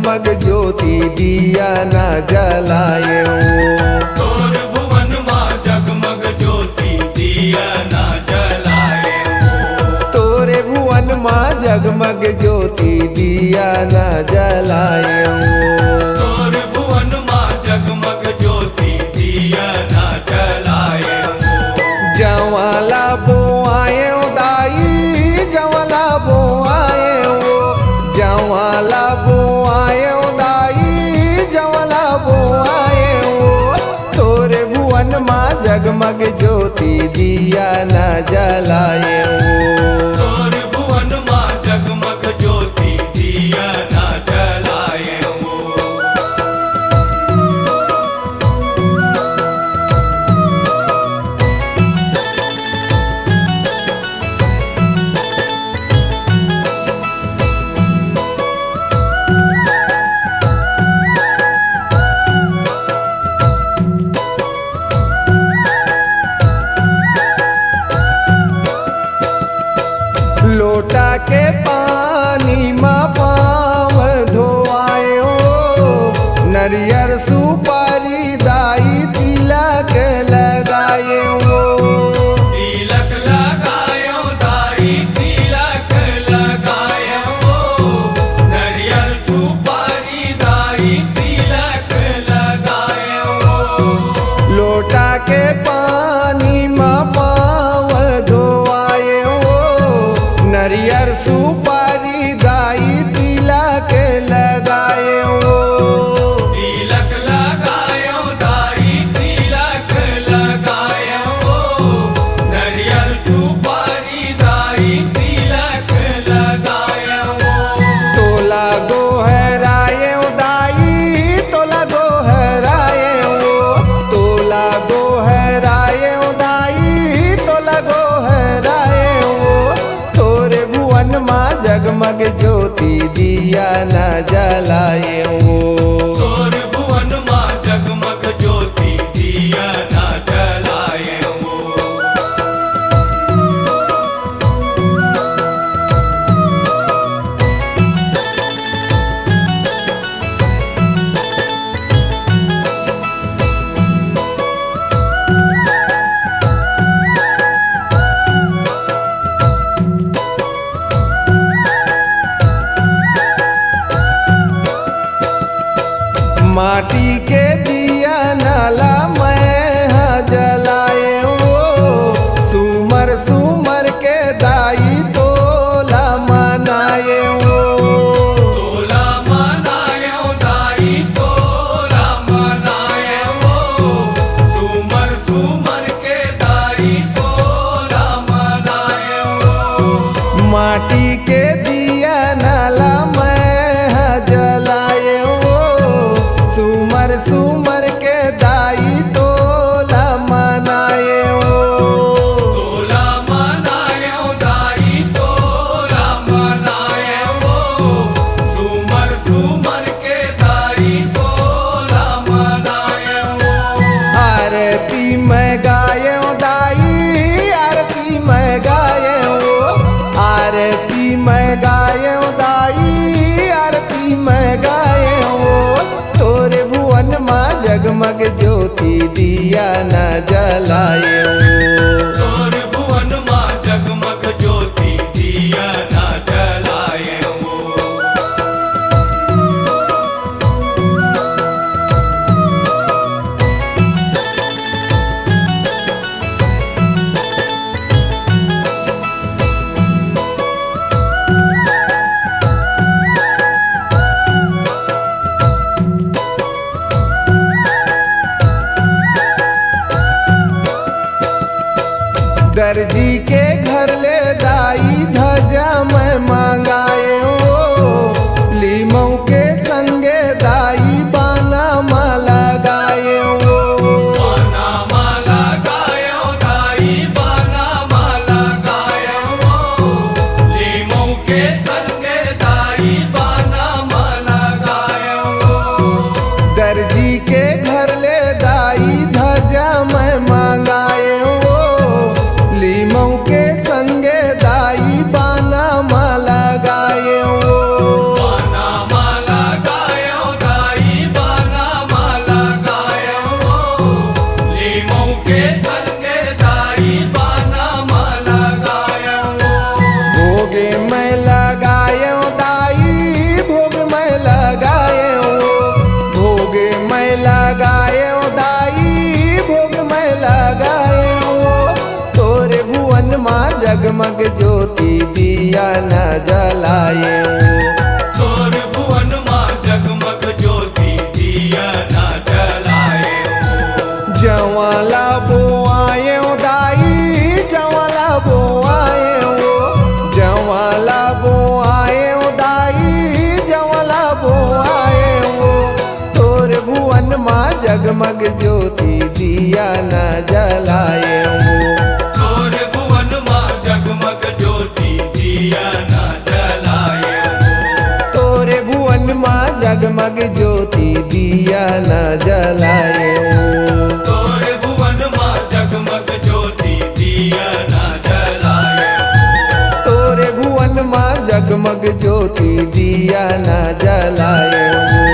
जगमग ज्योति दिया ना जलाए तोर भुवन माँ जगमग ज्योति दिया ना जलाए तोरे भुवन माँ जगमग ज्योति दिया ना जलाए तोर भुवन माँ जगमग ज्योति दिया ना जलाए जवाला बो आए दाई जवाला बो आए जवाला बो आए दाई जवाला बो आए तोरे भुवन माँ जगमग ज्योति दिया ना जलाए तोर भुवन माँ जगमग ज्योति दिया ना जलाए लोटा के पानी माँ पाँव धोआए नरियर सुपारी दाई तिलक लगाए तिलक लगायो दाई तिलक लगायो नरियल सुपारी दाई तिलक लगायो लोटा के पानी माँ पाँव धोआए नरियर सुपारी दाई तिलक लगाए तिलक लगायो दाई तिलक लगायो नरियल सुपारी दाई तिलक लगायो तोला गोहराए दाई तोला गोहराए तोला गोहराए दाई तोला गोहराए तोरे भुवन माँ जगमग ज्योति दिया ना जलाए तोर भुवन माँ जगमग ज्योति दिया ना जलाए माटी के दिया नाला मैं जलाए सुमर सुमर के दाई तोला मनाए तोला मनायो दाई तोला मनायो सुमर सुमर के दाई तोला मनायो माटी के दिया नाला मैं जलाए सुमर सुमर के दाई तोला मनाए तोला मनायो दाई तोला मनायो सुमर सुमर के दाई तोला मनायो आरती में गाये दाई आरती में गाये आरती में गाये दाई आरती में गाये तोरे भुवन माँ जगमग ज्योति दिया ना जलाए तोर भुवन माँ जगमग ज्योति दिया ना जलाए दर्जी के घर ले दाई ध्वजा मैं मांगाए लीमऊ के संगे दाई बाना माला गाए बाना माला गायो दाई बाना माला गायो लीमऊ के संगे दाई बाना माला गायो दर्जी के घर ले दाई ध्वजा मैं मांगाए लीमऊ में जगमग ज्योति दिया न जलाए तोर भुवन माँ जगमग ज्योति दिया न जलाए जवाला बोआए दाई जवाला बोआए जवाला बोआए दाई जवाला बोआए तोर भुवन माँ जगमग ज्योति दिया न जलाए तोर भुवन माँ जगमग ज्योति दिया न जलाए तोरे भुवन माँ जगमग ज्योति दिया न जलाए तोर भुवन माँ जगमग ज्योति दिया न जलाए तोरे भुवन माँ जगमग ज्योति दिया न जलाए